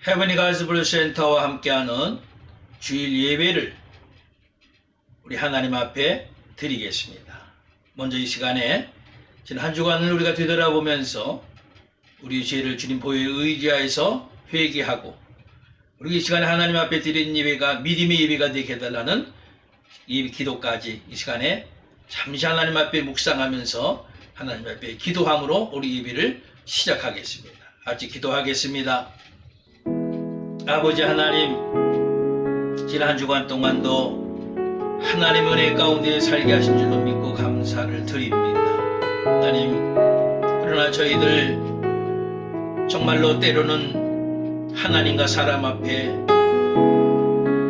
헤브니 가스블 센터와 함께하는 주일 예배를 우리 하나님 앞에 드리겠습니다. 먼저 이 시간에 지난 한 주간을 우리가 되돌아보면서 우리 죄를 주님 보혈에 의지하여서 회개하고 우리 이 시간에 하나님 앞에 드린 예배가 믿음의 예배가 되게 해달라는 이 기도까지 이 시간에 잠시 하나님 앞에 묵상하면서 하나님 앞에 기도함으로 우리 예배를 시작하겠습니다. 같이 기도하겠습니다. 아버지 하나님, 지난 한 주간 동안도 하나님 은혜 가운데 살게 하신 줄로 믿고 감사를 드립니다. 하나님, 그러나 저희들 정말로 때로는 하나님과 사람 앞에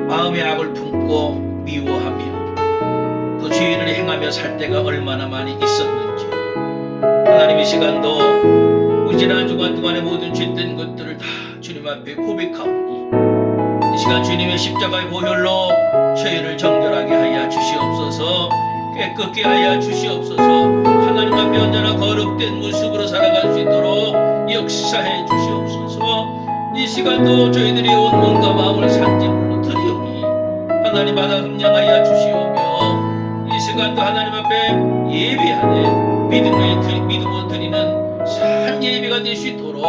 마음의 악을 품고 미워하며 또 죄를 행하며 살 때가 얼마나 많이 있었는지 하나님 이 시간도 지난 한 주간 동안의 모든 죄된 것들을 다 주님 앞에 고백하오니 이 시간 주님의 십자가의 보혈로 죄를 정결하게 하여 주시옵소서. 깨끗게 하여 주시옵소서. 하나님 앞에 언제나 거룩된 모습으로 살아갈 수 있도록 역사해 주시옵소서. 이 시간도 저희들이 온 몸과 마음을 산재물로 드리오니 하나님 받아 흠량하여 주시오며 이 시간도 하나님 앞에 예배하되 믿음으로 드리는 산 예배가 될 수 있도록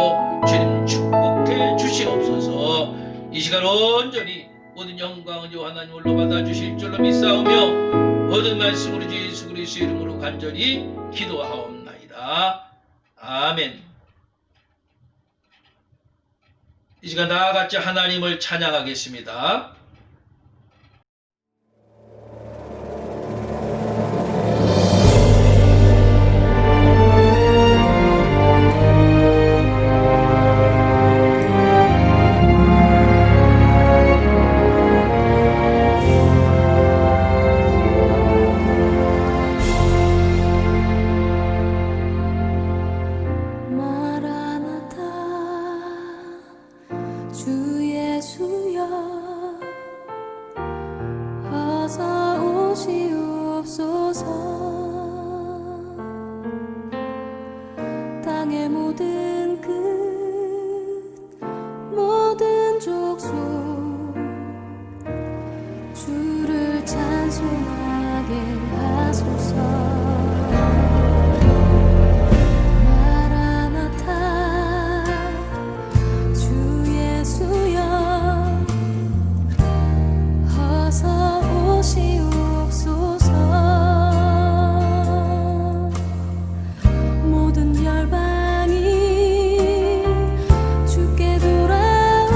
주님 축복해 주시옵소서. 이 시간 온전히 모든 영광을 하나님 홀로 받아주실 줄로 믿사오며 모든 말씀으로 주 예수 그리스도의 이름으로 간절히 기도하옵나이다. 아멘. 이 시간 다 같이 하나님을 찬양하겠습니다. 주께 돌아와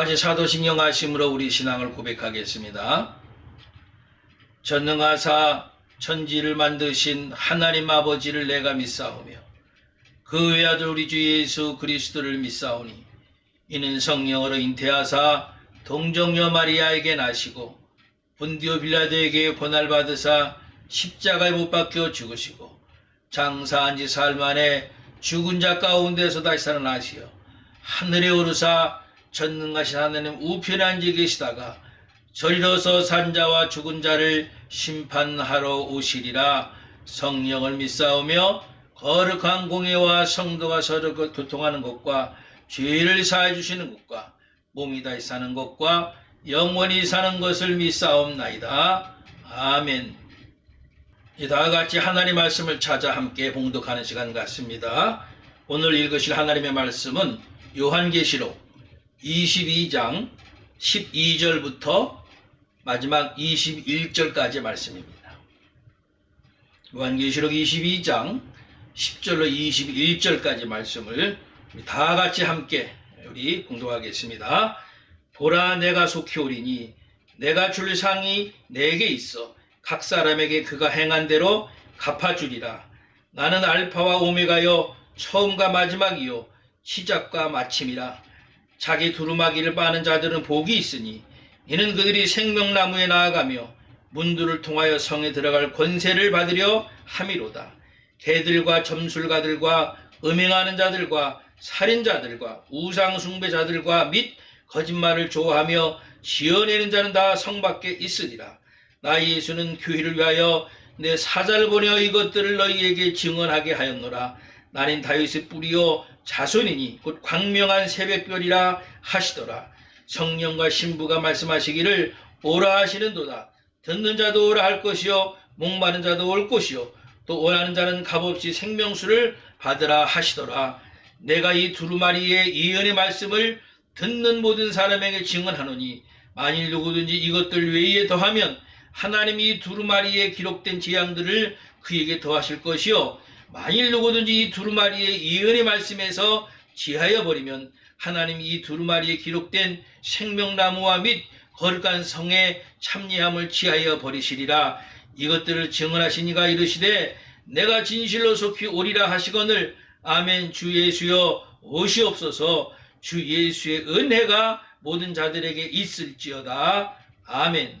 같이 사도신경 하심으로 우리 신앙을 고백하겠습니다. 전능하사 천지를 만드신 하나님 아버지를 내가 믿사오며 그 외아들 우리 주 예수 그리스도를 믿사오니 이는 성령으로 잉태하사 동정녀 마리아에게 나시고 본디오 빌라도에게 고난을 받으사 십자가에 못 박혀 죽으시고 장사한 지 사흘 만에 죽은 자 가운데서 다시 살아나시어 하늘에 오르사 전능하신 하나님 우편에 앉아 계시다가 저리로서 산 자와 죽은 자를 심판하러 오시리라. 성령을 믿사오며 거룩한 공예와 성도가 서로 교통하는 것과 죄를 사해 주시는 것과 몸이 다시 사는 것과 영원히 사는 것을 믿사옵나이다. 아멘. 다 같이 하나님의 말씀을 찾아 함께 봉독하는 시간 같습니다. 오늘 읽으실 하나님의 말씀은 요한계시록 22장 12절부터 마지막 21절까지의 말씀입니다. 요한계시록 22장 10절로 21절까지 말씀을 다 같이 함께 우리 봉독하겠습니다. 보라, 내가 속히 오리니 내가 줄 상이 내게 있어 각 사람에게 그가 행한 대로 갚아주리라. 나는 알파와 오메가요 처음과 마지막이요 시작과 마침이라. 자기 두루마기를 빠는 자들은 복이 있으니 이는 그들이 생명나무에 나아가며 문들을 통하여 성에 들어갈 권세를 받으려 함이로다. 개들과 점술가들과 음행하는 자들과 살인자들과 우상숭배자들과 및 거짓말을 좋아하며 지어내는 자는 다 성 밖에 있으리라. 나 예수는 교회를 위하여 내 사자를 보내어 이것들을 너희에게 증언하게 하였노라. 나는 다윗의 뿌리요 자손이니 곧 광명한 새벽별이라 하시더라. 성령과 신부가 말씀하시기를 오라 하시는도다. 듣는 자도 오라 할 것이요 목마른 자도 올 것이요 또 원하는 자는 값없이 생명수를 받으라 하시더라. 내가 이 두루마리의 예언의 말씀을 듣는 모든 사람에게 증언하노니 만일 누구든지 이것들 외에 더하면 하나님이 이 두루마리에 기록된 재앙들을 그에게 더하실 것이요 만일 누구든지 이 두루마리의 예언의 말씀에서 제하여 버리면 하나님이 이 두루마리에 기록된 생명나무와 및 거룩한 성의 참리함을 지하여 버리시리라. 이것들을 증언하신 이가 이르시되 내가 진실로 속히 오리라 하시거늘 아멘. 주 예수여 오시옵소서. 주 예수의 은혜가 모든 자들에게 있을지어다. 아멘.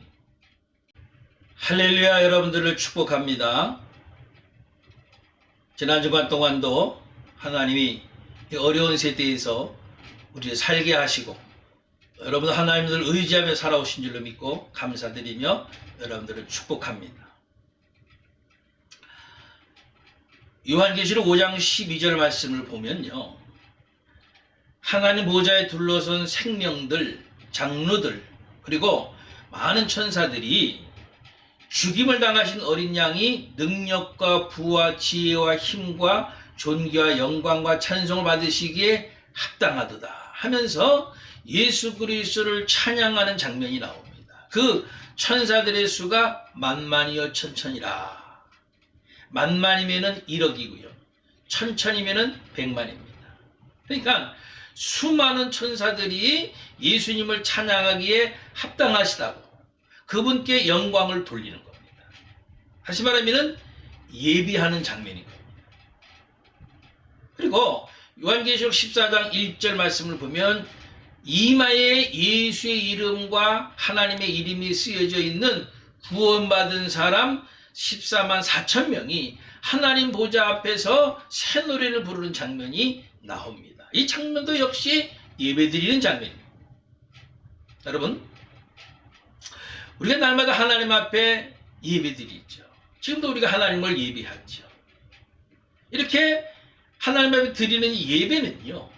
할렐루야. 여러분들을 축복합니다. 지난 주간 동안도 하나님이 이 어려운 세대에서 우리를 살게 하시고 여러분 하나님을 의지하며 살아오신 줄로 믿고 감사드리며 여러분들을 축복합니다. 요한계시록 5장 12절 말씀을 보면요. 하나님 보좌에 둘러선 생명들, 장로들 그리고 많은 천사들이 죽임을 당하신 어린 양이 능력과 부와 지혜와 힘과 존귀와 영광과 찬송을 받으시기에 합당하도다 하면서 예수 그리스도를 찬양하는 장면이 나옵니다. 그 천사들의 수가 만만이여 천천이라. 만만이면은 1억이고요. 천천이면은 100만입니다. 그러니까 수많은 천사들이 예수님을 찬양하기에 합당하시다고 그분께 영광을 돌리는 겁니다. 다시 말하면 예비하는 장면인 겁니다. 그리고 요한계시록 14장 1절 말씀을 보면 이마에 예수의 이름과 하나님의 이름이 쓰여져 있는 구원받은 사람 14만 4천 명이 하나님 보좌 앞에서 새 노래를 부르는 장면이 나옵니다. 이 장면도 역시 예배드리는 장면입니다. 여러분, 우리가 날마다 하나님 앞에 예배드리죠. 지금도 우리가 하나님을 예배하죠. 이렇게 하나님 앞에 드리는 예배는요.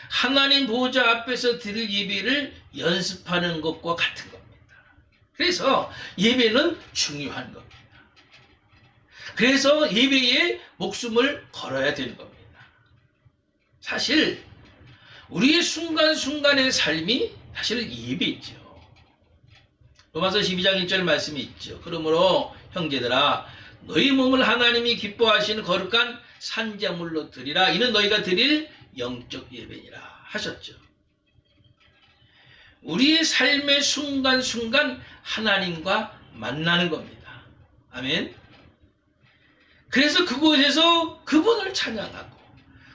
하나님 보좌 앞에서 드릴 예배를 연습하는 것과 같은 겁니다. 그래서 예배는 중요한 겁니다. 그래서 예배에 목숨을 걸어야 되는 겁니다. 사실 우리의 순간순간의 삶이 사실은 예배죠. 로마서 12장 1절 말씀이 있죠. 그러므로 형제들아 너희 몸을 하나님이 기뻐하시는 거룩한 산자물로 드리라. 이는 너희가 드릴 영적 예배니라 하셨죠. 우리의 삶의 순간순간 하나님과 만나는 겁니다. 아멘. 그래서 그곳에서 그분을 찬양하고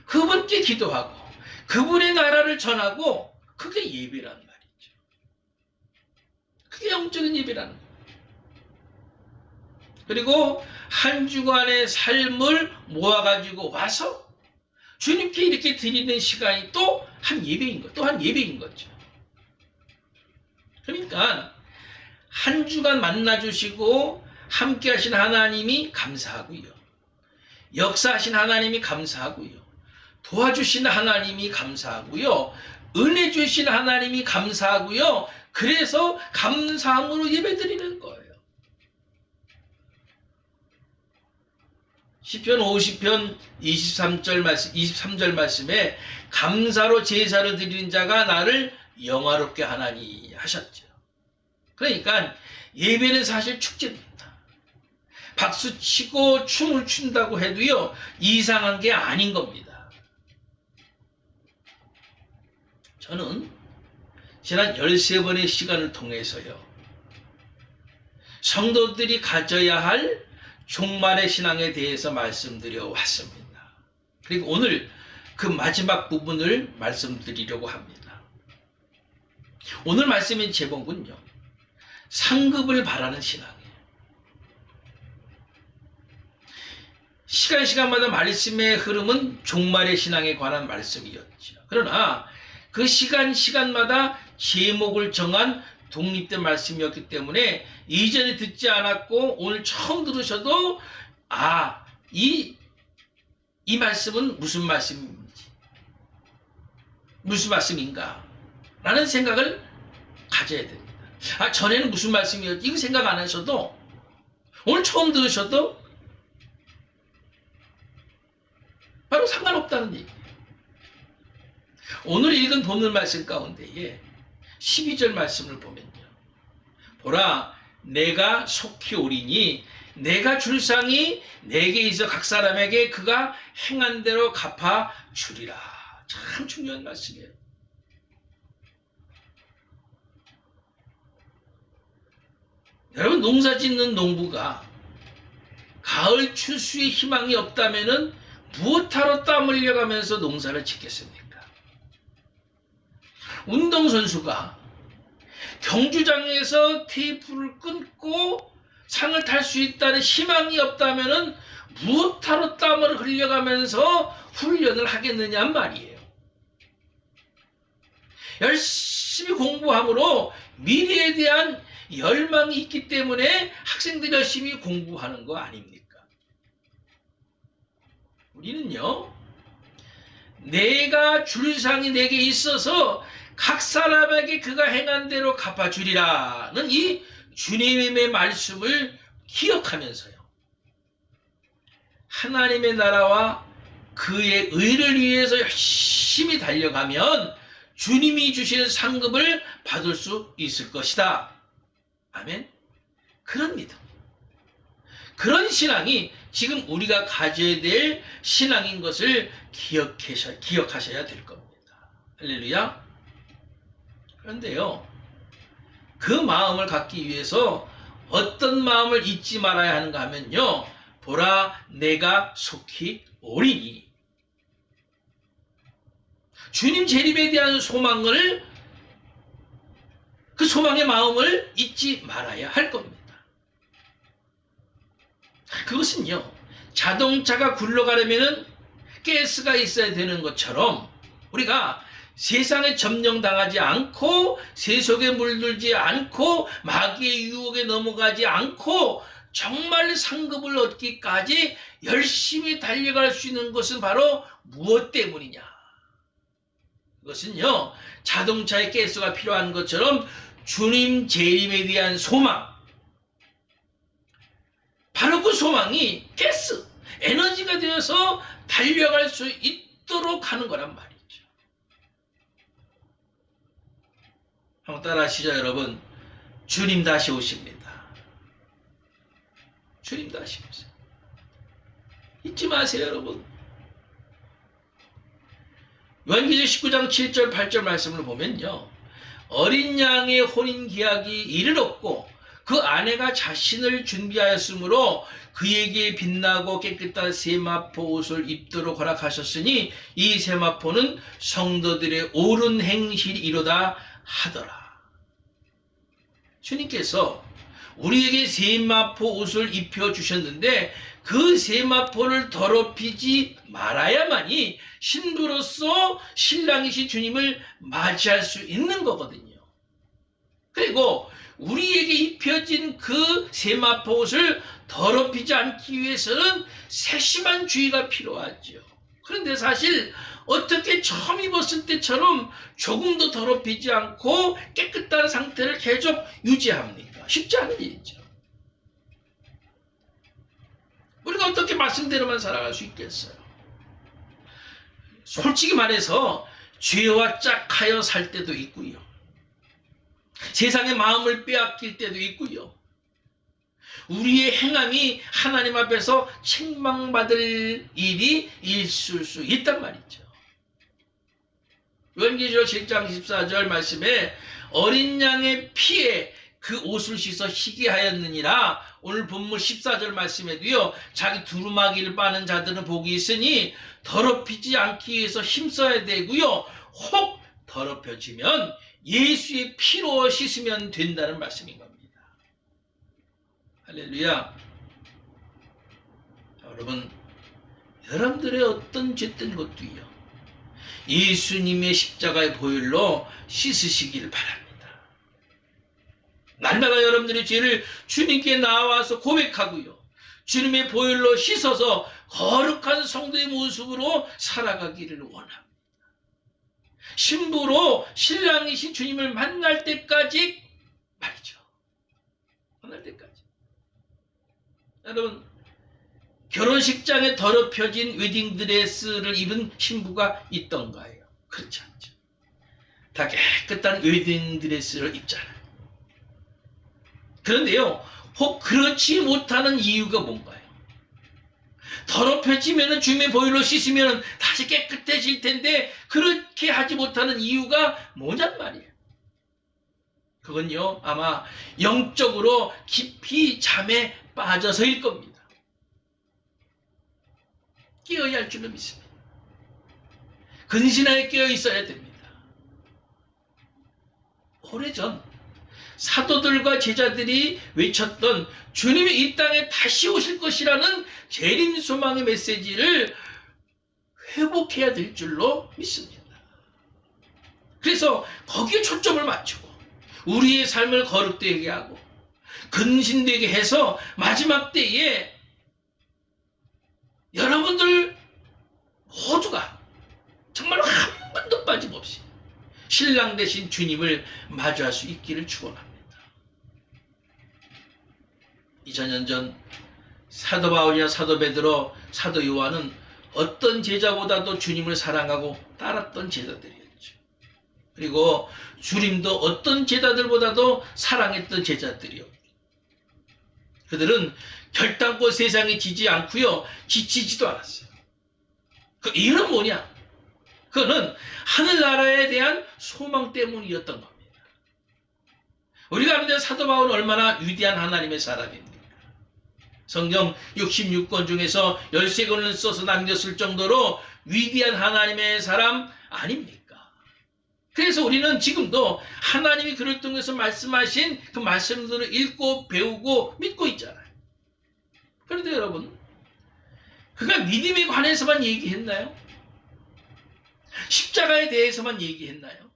그분께 기도하고 그분의 나라를 전하고 그게 예배란 말이죠. 그게 영적인 예배라는 거예요. 그리고 한 주간의 삶을 모아가지고 와서 주님께 이렇게 드리는 시간이 또 한 예배인 거, 또 한 예배인 거죠. 그러니까 한 주간 만나주시고 함께 하신 하나님이 감사하고요. 역사하신 하나님이 감사하고요. 도와주신 하나님이 감사하고요. 은혜 주신 하나님이 감사하고요. 그래서 감사함으로 예배드리는 거예요. 시편 50편 23절 말씀에 감사로 제사를 드리는 자가 나를 영화롭게 하나니 하셨죠. 그러니까 예배는 사실 축제입니다. 박수치고 춤을 춘다고 해도요, 이상한 게 아닌 겁니다. 저는 지난 13번의 시간을 통해서요, 성도들이 가져야 할 종말의 신앙에 대해서 말씀드려 왔습니다. 그리고 오늘 그 마지막 부분을 말씀드리려고 합니다. 오늘 말씀의 제목은요, 상급을 바라는 신앙이에요. 시간마다 말씀의 흐름은 종말의 신앙에 관한 말씀이었죠. 그러나 그 시간마다 제목을 정한 독립된 말씀이었기 때문에 이전에 듣지 않았고 오늘 처음 들으셔도 이 말씀은 무슨 말씀인지, 무슨 말씀인가 라는 생각을 가져야 됩니다. 전에는 무슨 말씀이었지? 이거 생각 안 하셔도 오늘 처음 들으셔도 바로 상관없다는 얘기예요. 오늘 읽은 본문 말씀 가운데에 12절 말씀을 보면요. 보라, 내가 속히 오리니 내가 줄 상이 내게 있어 각 사람에게 그가 행한 대로 갚아 주리라. 참 중요한 말씀이에요. 여러분, 농사 짓는 농부가 가을 추수의 희망이 없다면은 무엇하러 땀 흘려가면서 농사를 짓겠습니까? 운동선수가 경주장에서 테이프를 끊고 상을 탈 수 있다는 희망이 없다면 무엇하러 땀을 흘려가면서 훈련을 하겠느냐 말이에요. 열심히 공부함으로 미래에 대한 열망이 있기 때문에 학생들이 열심히 공부하는 거 아닙니까? 우리는요, 내가 줄 상이 내게 있어서 각 사람에게 그가 행한 대로 갚아주리라는 이 주님의 말씀을 기억하면서요, 하나님의 나라와 그의 의를 위해서 열심히 달려가면 주님이 주시는 상급을 받을 수 있을 것이다. 아멘. 그런 믿음, 그런 신앙이 지금 우리가 가져야 될 신앙인 것을 기억하셔야 될 겁니다. 할렐루야. 그런데요, 그 마음을 갖기 위해서 어떤 마음을 잊지 말아야 하는가 하면요, 보라, 내가 속히 오리니. 주님 재림에 대한 소망을, 그 소망의 마음을 잊지 말아야 할 겁니다. 그것은요, 자동차가 굴러가려면 가스가 있어야 되는 것처럼 우리가 세상에 점령당하지 않고 세속에 물들지 않고 마귀의 유혹에 넘어가지 않고 정말 상급을 얻기까지 열심히 달려갈 수 있는 것은 바로 무엇 때문이냐? 그것은요, 자동차에 가스가 필요한 것처럼 주님 재림에 대한 소망, 바로 그 소망이 가스, 에너지가 되어서 달려갈 수 있도록 하는 거란 말이죠. 한번 따라 하시죠, 여러분. 주님 다시 오십니다. 주님 다시 오세요. 잊지 마세요, 여러분. 요한계시록 19장 7절 8절 말씀을 보면요, 어린 양의 혼인 계약이 이르렀고 그 아내가 자신을 준비하였으므로 그에게 빛나고 깨끗한 세마포 옷을 입도록 허락하셨으니 이 세마포는 성도들의 옳은 행실이로다 하더라. 주님께서 우리에게 세마포 옷을 입혀주셨는데 그 세마포를 더럽히지 말아야만이 신부로서 신랑이신 주님을 맞이할 수 있는 거거든요. 그리고 우리에게 입혀진 그 세마포 옷을 더럽히지 않기 위해서는 세심한 주의가 필요하죠. 그런데 사실 어떻게 처음 입었을 때처럼 조금도 더럽히지 않고 깨끗한 상태를 계속 유지합니까? 쉽지 않은 일이죠. 우리가 어떻게 말씀대로만 살아갈 수 있겠어요? 솔직히 말해서 죄와 짝하여 살 때도 있고요. 세상의 마음을 빼앗길 때도 있고요. 우리의 행함이 하나님 앞에서 책망받을 일이 있을 수 있단 말이죠. 요한계시록 7장 14절 말씀에 어린 양의 피에 그 옷을 씻어 희게 하였느니라. 오늘 본문 14절 말씀에도요. 자기 두루마기를 빠는 자들은 복이 있으니 더럽히지 않기 위해서 힘써야 되고요. 혹 더럽혀지면 예수의 피로 씻으면 된다는 말씀인 겁니다. 할렐루야. 여러분, 여러분들의 어떤 죄된 것도요. 예수님의 십자가의 보혈로 씻으시기를 바랍니다. 날마다 여러분들의 죄를 주님께 나와서 고백하고요. 주님의 보혈로 씻어서 거룩한 성도의 모습으로 살아가기를 원합니다. 신부로 신랑이신 주님을 만날 때까지 말이죠. 만날 때까지. 여러분, 결혼식장에 더럽혀진 웨딩드레스를 입은 신부가 있던가요? 그렇지 않죠. 다 깨끗한 웨딩드레스를 입잖아요. 그런데요, 혹 그렇지 못하는 이유가 뭔가요? 더럽혀지면 주님의 보혈로 씻으면 다시 깨끗해질 텐데 그렇게 하지 못하는 이유가 뭐냔 말이에요. 그건요, 아마 영적으로 깊이 잠에 빠져서일 겁니다. 깨어야 할 줄로 믿습니다. 근신하에 깨어 있어야 됩니다. 오래전 사도들과 제자들이 외쳤던 주님이 이 땅에 다시 오실 것이라는 재림 소망의 메시지를 회복해야 될 줄로 믿습니다. 그래서 거기에 초점을 맞추고 우리의 삶을 거룩되게 하고 근신되게 해서 마지막 때에 여러분들 모두가 정말 한 번도 빠짐없이 신랑 되신 주님을 마주할 수 있기를 축원합니다. 2000년 전 사도 바울이나 사도 베드로, 사도 요한은 어떤 제자보다도 주님을 사랑하고 따랐던 제자들이었죠. 그리고 주님도 어떤 제자들보다도 사랑했던 제자들이었고, 그들은 결단코 세상에 지지 않고요, 지치지도 않았어요. 그 이유는 뭐냐? 그거는 하늘나라에 대한 소망 때문이었던 겁니다. 우리가 아는 사도 바울은 얼마나 위대한 하나님의 사람입니까? 성경 66권 중에서 13권을 써서 남겼을 정도로 위대한 하나님의 사람 아닙니까? 그래서 우리는 지금도 하나님이 그를 통해서 말씀하신 그 말씀들을 읽고 배우고 믿고 있잖아요. 그런데 여러분, 그가 믿음에 관해서만 얘기했나요? 십자가에 대해서만 얘기했나요?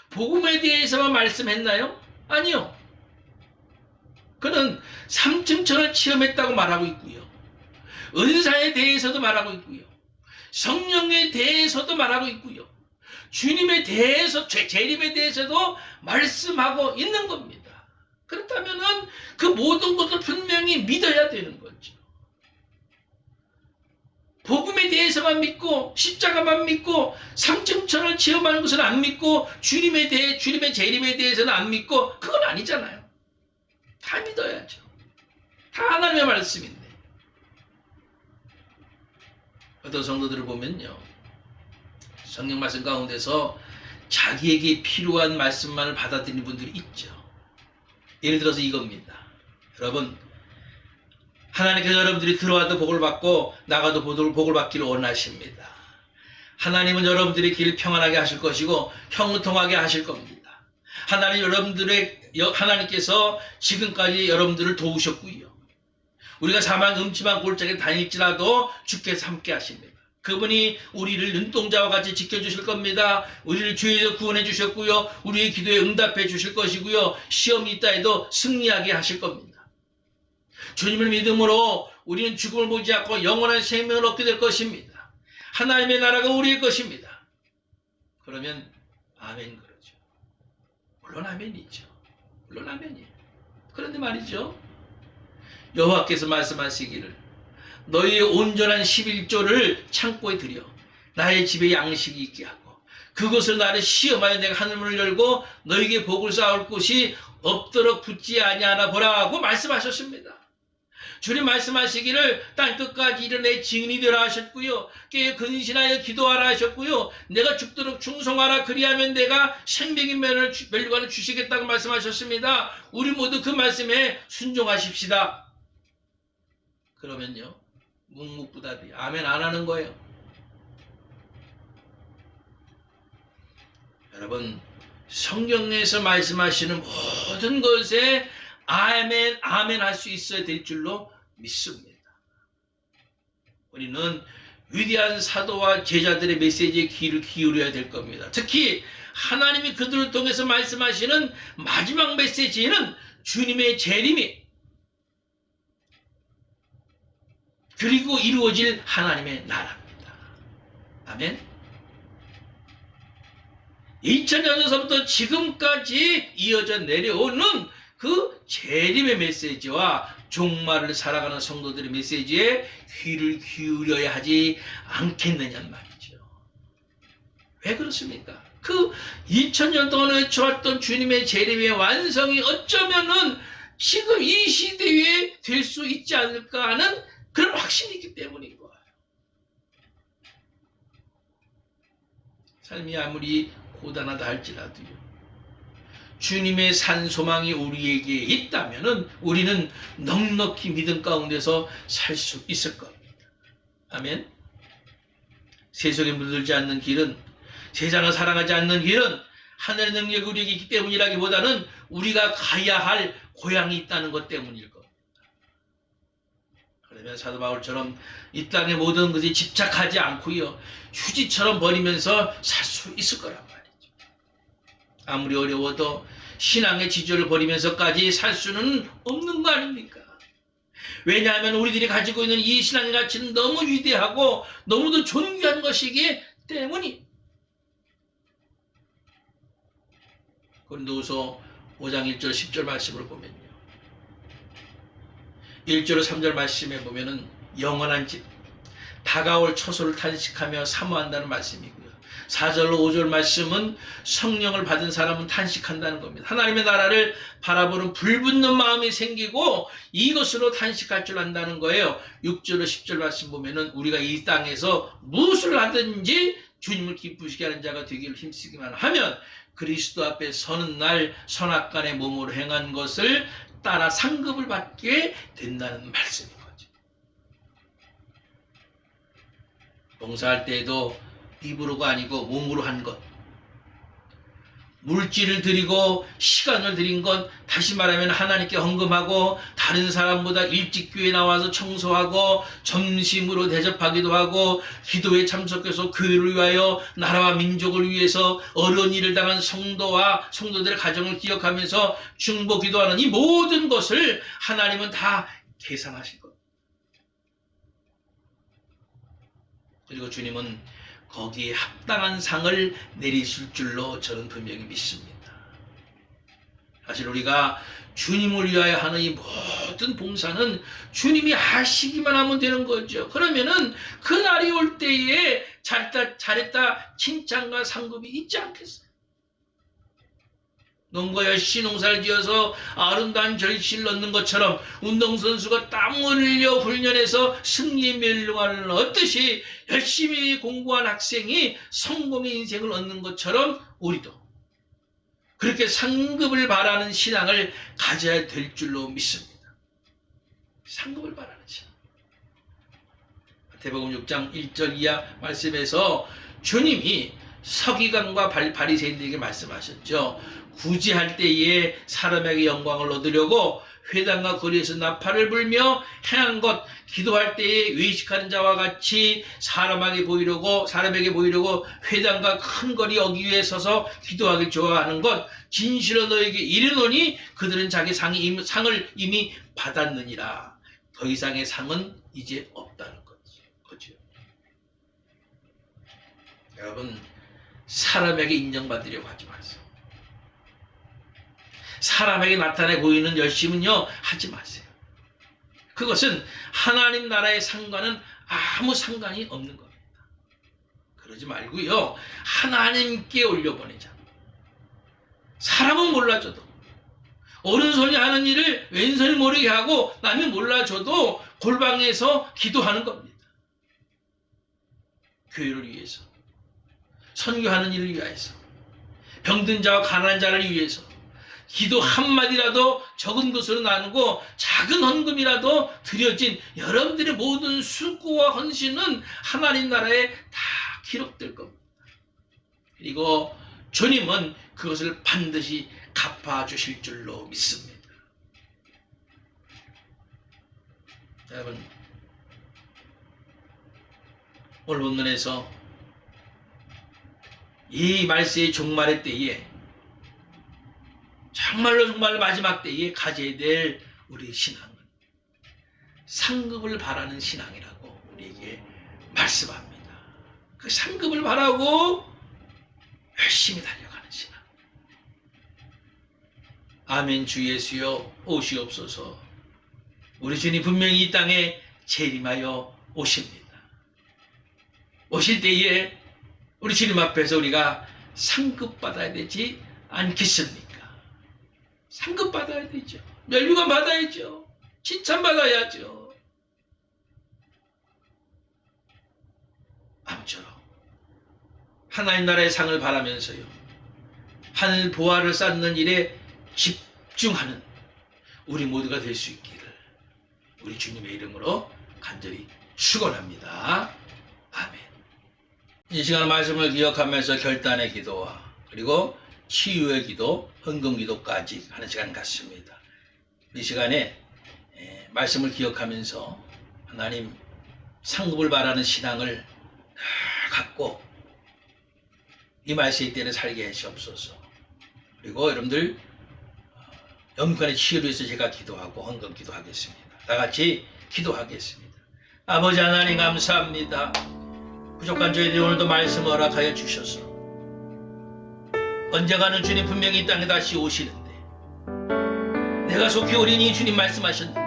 복음에 대해서만 말씀했나요? 아니요. 그는 삼층천을 체험했다고 말하고 있고요. 은사에 대해서도 말하고 있고요. 성령에 대해서도 말하고 있고요. 주님에 대해서, 재림에 대해서도 말씀하고 있는 겁니다. 그렇다면 그 모든 것을 분명히 믿어야 되는 거죠. 복음에 대해서만 믿고 십자가만 믿고 삼층천을 체험하는 것은 안 믿고 주님의 재림에 대해서는 안 믿고 그건 아니잖아요. 다 믿어야죠. 다 하나님의 말씀인데. 어떤 성도들을 보면요, 성경 말씀 가운데서 자기에게 필요한 말씀만을 받아들이는 분들이 있죠. 예를 들어서 이겁니다. 여러분, 하나님께서 여러분들이 들어와도 복을 받고 나가도 복을 받기를 원하십니다. 하나님은 여러분들의 길을 평안하게 하실 것이고 형통하게 하실 겁니다. 하나님께서 지금까지 여러분들을 도우셨고요. 우리가 사망 음침한 골짜기에 다닐지라도 주께서 함께 하십니다. 그분이 우리를 눈동자와 같이 지켜주실 겁니다. 우리를 죄에서 구원해 주셨고요. 우리의 기도에 응답해 주실 것이고요. 시험이 있다 해도 승리하게 하실 겁니다. 주님을 믿음으로 우리는 죽음을 보지 않고 영원한 생명을 얻게 될 것입니다. 하나님의 나라가 우리의 것입니다. 그러면 아멘 그러죠. 물론 아멘이죠. 물론 아멘이에요. 그런데 말이죠. 여호와께서 말씀하시기를 너희의 온전한 11조를 창고에 들여 나의 집에 양식이 있게 하고 그것을 나를 시험하여 내가 하늘문을 열고 너희에게 복을 쌓을 곳이 없도록 붙지 아니하나 보라 하고 말씀하셨습니다. 주님 말씀하시기를 땅끝까지 이르내 증인이 되라 하셨고요. 깨어 근신하여 기도하라 하셨고요. 내가 죽도록 충성하라 그리하면 내가 생명의 멸류관을 주시겠다고 말씀하셨습니다. 우리 모두 그 말씀에 순종하십시다. 그러면요. 묵묵부답이 아멘 안 하는 거예요. 여러분, 성경에서 말씀하시는 모든 것에 아멘 아멘 할 수 있어야 될 줄로 믿습니다. 우리는 위대한 사도와 제자들의 메시지에 귀를 기울여야 될 겁니다. 특히 하나님이 그들을 통해서 말씀하시는 마지막 메시지는 주님의 재림이 그리고 이루어질 하나님의 나라입니다. 아멘. 2000년 전서부터 지금까지 이어져 내려오는 그 재림의 메시지와 종말을 살아가는 성도들의 메시지에 귀를 기울여야 하지 않겠느냐는 말이죠. 왜 그렇습니까? 그 2000년 동안 외쳐왔던 주님의 재림의 완성이 어쩌면은 지금 이 시대에 될 수 있지 않을까 하는 그런 확신이 있기 때문인 거예요. 삶이 아무리 고단하다 할지라도요. 주님의 산 소망이 우리에게 있다면 우리는 넉넉히 믿음 가운데서 살 수 있을 겁니다. 아멘. 세속에 물들지 않는 길은, 세상을 사랑하지 않는 길은 하늘의 능력이 우리에게 있기 때문이라기보다는 우리가 가야 할 고향이 있다는 것 때문일 겁니다. 그러면 사도 바울처럼 이 땅의 모든 것에 집착하지 않고요. 휴지처럼 버리면서 살 수 있을 거란 말이죠. 아무리 어려워도 신앙의 지조를 버리면서까지 살 수는 없는 거 아닙니까? 왜냐하면 우리들이 가지고 있는 이 신앙의 가치는 너무 위대하고 너무도 존귀한 것이기 때문이. 고린도후서 5장 1절 10절 말씀을 보면요. 1절 3절 말씀에 보면은 영원한 집, 다가올 처소를 탄식하며 사모한다는 말씀이고요. 4절로 5절 말씀은 성령을 받은 사람은 탄식한다는 겁니다. 하나님의 나라를 바라보는 불붙는 마음이 생기고 이것으로 탄식할 줄 안다는 거예요. 6절로 10절 말씀 보면은 우리가 이 땅에서 무엇을 하든지 주님을 기쁘시게 하는 자가 되기를 힘쓰기만 하면 그리스도 앞에 서는 날 선악간의 몸으로 행한 것을 따라 상급을 받게 된다는 말씀인 거죠. 봉사할 때에도 입으로가 아니고 몸으로 한 것, 물질을 드리고 시간을 드린 것, 다시 말하면 하나님께 헌금하고 다른 사람보다 일찍 교회에 나와서 청소하고 점심으로 대접하기도 하고 기도에 참석해서 교회를 위하여 나라와 민족을 위해서 어려운 일을 당한 성도와 성도들의 가정을 기억하면서 중보 기도하는 이 모든 것을 하나님은 다 계산하실 겁니다. 그리고 주님은 거기에 합당한 상을 내리실 줄로 저는 분명히 믿습니다. 사실 우리가 주님을 위하여 하는 이 모든 봉사는 주님이 하시기만 하면 되는 거죠. 그러면은 그 날이 올 때에 잘했다 칭찬과 상급이 있지 않겠어요? 농부가 열심히 농사를 지어서 아름다운 결실을 얻는 것처럼 운동선수가 땀 흘려 훈련해서 승리의 멸류관을 얻듯이 열심히 공부한 학생이 성공의 인생을 얻는 것처럼 우리도 그렇게 상급을 바라는 신앙을 가져야 될 줄로 믿습니다. 상급을 바라는 신앙. 마태복음 6장 1절 이하 말씀에서 주님이 서기관과 바리새인들에게 말씀하셨죠. 구제할 때에 사람에게 영광을 얻으려고 회당과 거리에서 나팔을 불며 행한 것, 기도할 때에 외식하는 자와 같이 사람에게 보이려고 회당과 큰 거리 어귀에 서서 기도하기 좋아하는 것, 진실로 너에게 이르노니 그들은 자기 상을 이미 받았느니라. 더 이상의 상은 이제 없다는 거죠. 여러분, 사람에게 인정받으려고 하지 마세요. 사람에게 나타내 보이는 열심은요, 하지 마세요. 그것은 하나님 나라의 상과는 아무 상관이 없는 겁니다. 그러지 말고요, 하나님께 올려보내자. 사람은 몰라줘도, 오른손이 하는 일을 왼손이 모르게 하고 남이 몰라줘도 골방에서 기도하는 겁니다. 교회를 위해서, 선교하는 일을 위해서, 병든 자와 가난한 자를 위해서 기도 한마디라도 적은 것으로 나누고 작은 헌금이라도 드려진 여러분들의 모든 수고와 헌신은 하나님 나라에 다 기록될 겁니다. 그리고 주님은 그것을 반드시 갚아주실 줄로 믿습니다. 여러분, 오늘 본문에서 이 말세의 종말의 때에 정말로 마지막 때에 가져야 될 우리의 신앙은 상급을 바라는 신앙이라고 우리에게 말씀합니다. 그 상급을 바라고 열심히 달려가는 신앙. 아멘. 주 예수여 오시옵소서. 우리 주님 분명히 이 땅에 재림하여 오십니다. 오실 때에 우리 주님 앞에서 우리가 상급 받아야 되지 않겠습니까? 상급 받아야 되죠. 멸류관 받아야죠. 칭찬 받아야죠. 아무쪼록 하나님 나라의 상을 바라면서요, 하늘 보화를 쌓는 일에 집중하는 우리 모두가 될 수 있기를 우리 주님의 이름으로 간절히 축원합니다. 아멘. 이 시간 말씀을 기억하면서 결단의 기도와 그리고 치유의 기도, 헌금 기도까지 하는 시간 같습니다. 이 시간에 말씀을 기억하면서 하나님 상급을 바라는 신앙을 갖고 이 말씀의 때를 살게 하시옵소서. 그리고 여러분들 영육간의 치유를 위해서 제가 기도하고 헌금 기도하겠습니다. 다 같이 기도하겠습니다. 아버지 하나님 감사합니다. 부족한 저희들이 오늘도 말씀을 허락하여 주셔서 언젠가는 주님 분명히 이 땅에 다시 오시는데 내가 속히 오리니 주님 말씀하셨는데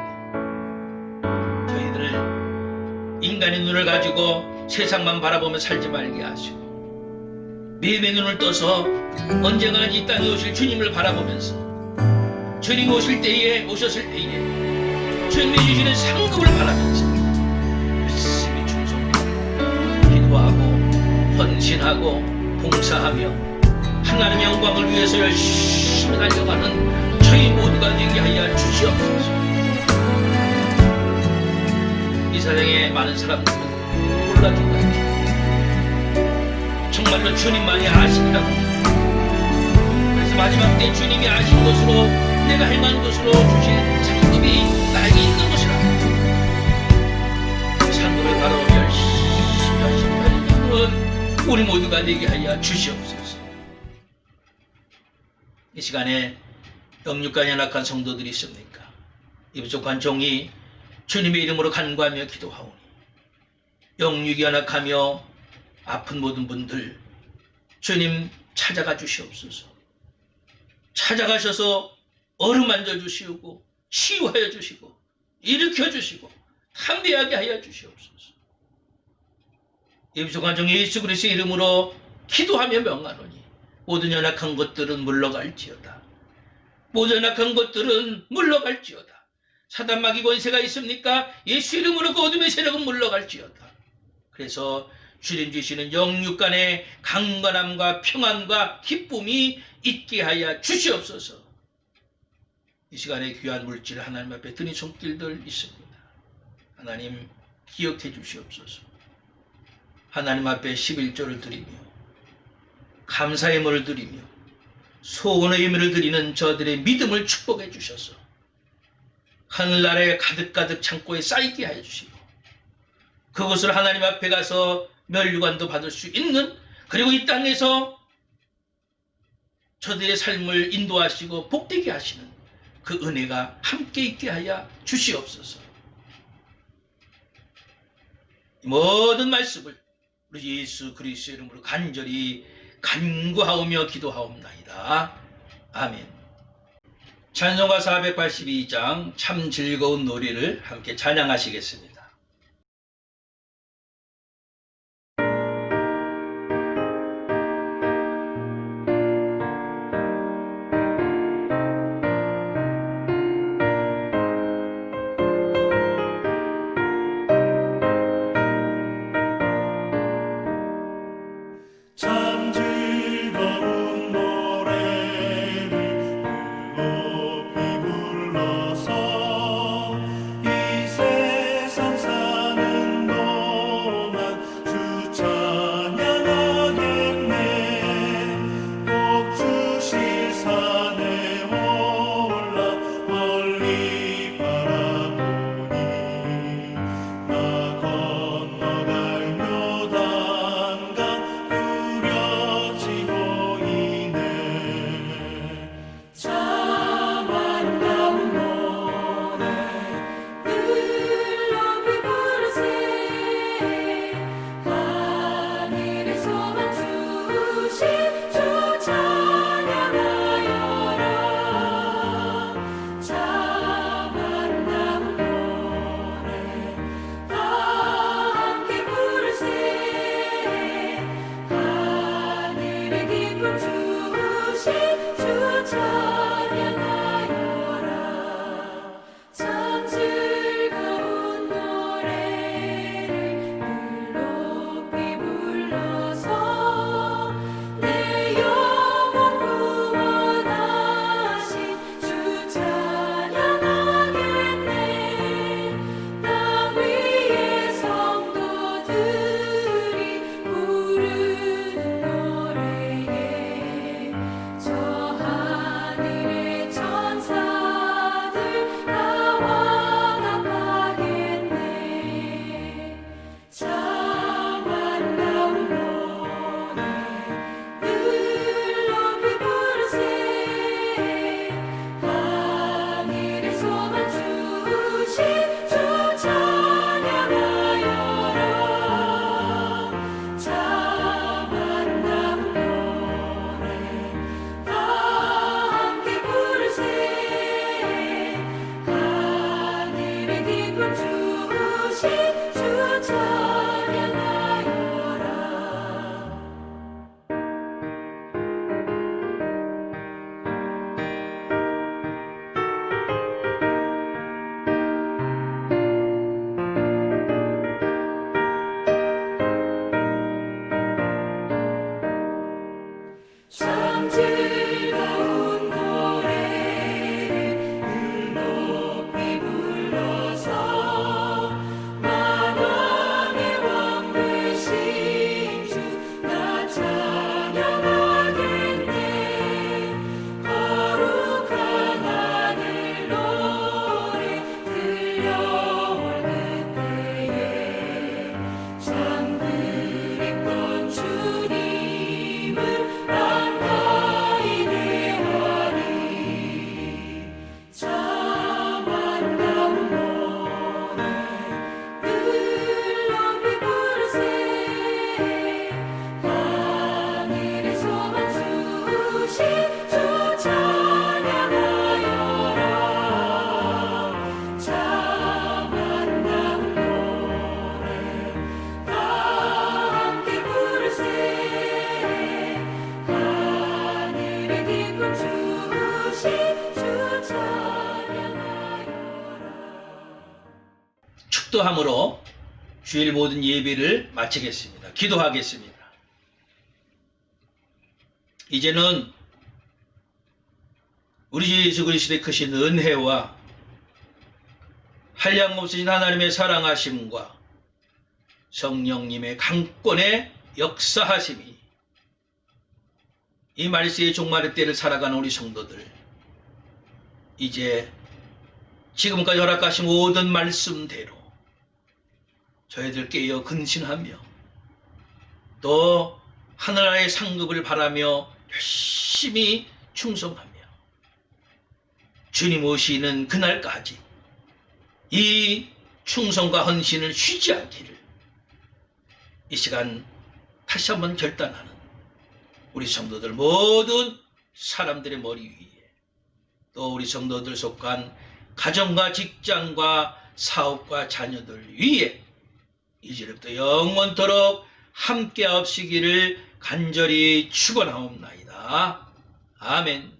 저희들을 인간의 눈을 가지고 세상만 바라보며 살지 말게 하시고 매일의 눈을 떠서 언젠가는 이 땅에 오실 주님을 바라보면서 주님 오셨을 때에 주님이 주시는 상급을 바라면서 열심히 충성하고 기도하고 헌신하고 봉사하며 하나님의 영광을 위해서 열심히 달려가는 저희 모두가 되게 하여 주시옵소서. 이 세상에 많은 사람들은 몰라준다. 정말로 주님만이 아신다고. 그래서 마지막 때 주님이 아신 것으로 내가 행한 것으로 주신 상급이 나에게 있는 것이라. 그 상급을 바로 열심히 달려가는 우리 모두가 되게 하여 주시옵소서. 이 시간에 영육간에 연약한 성도들이 있습니까? 이 부족한 종이 주님의 이름으로 간구하며 기도하오니 영육이 연약하며 아픈 모든 분들 주님 찾아가 주시옵소서. 찾아가셔서 어루만져 주시고 치유하여 주시고 일으켜 주시고 담대하게 하여 주시옵소서. 이 부족한 종이 예수 그리스도의 이름으로 기도하며 명하노니 모든 연약한 것들은 물러갈지어다. 모든 악한 것들은 물러갈지어다. 사단 마귀 권세가 있습니까? 예수 이름으로 그 어둠의 세력은 물러갈지어다. 그래서 주님 주시는 영육간의 강건함과 평안과 기쁨이 있게 하여 주시옵소서. 이 시간에 귀한 물질 하나님 앞에 드린 손길들 있습니다. 하나님 기억해 주시옵소서. 하나님 앞에 11조를 드리며 감사의 물을 드리며 소원의 의미를 드리는 저들의 믿음을 축복해 주셔서 하늘나라의 가득가득 창고에 쌓이게 하여 주시고 그것을 하나님 앞에 가서 멸류관도 받을 수 있는, 그리고 이 땅에서 저들의 삶을 인도하시고 복되게 하시는 그 은혜가 함께 있게 하여 주시옵소서. 모든 말씀을 우리 예수 그리스도의 이름으로 간절히 간구하오며 기도하옵나이다. 아멘. 찬송가 482장 참 즐거운 노래를 함께 찬양하시겠습니다. 참 즐거운 노래를 높이 불러서 이 세상 기도함으로 주일 모든 예배를 마치겠습니다. 기도하겠습니다. 이제는 우리 주 예수 그리스도의 크신 은혜와 한량없으신 하나님의 사랑하심과 성령님의 강권의 역사하심이 이 말세의 종말의 때를 살아가는 우리 성도들, 이제 지금까지 허락하신 모든 말씀대로 저희들 깨어 근신하며 또 하늘나라의 상급을 바라며 열심히 충성하며 주님 오시는 그날까지 이 충성과 헌신을 쉬지 않기를 이 시간 다시 한번 결단하는 우리 성도들 모든 사람들의 머리 위에, 또 우리 성도들 속한 가정과 직장과 사업과 자녀들 위에 이제부터 영원토록 함께 하시기를 간절히 축원하옵나이다. 아멘.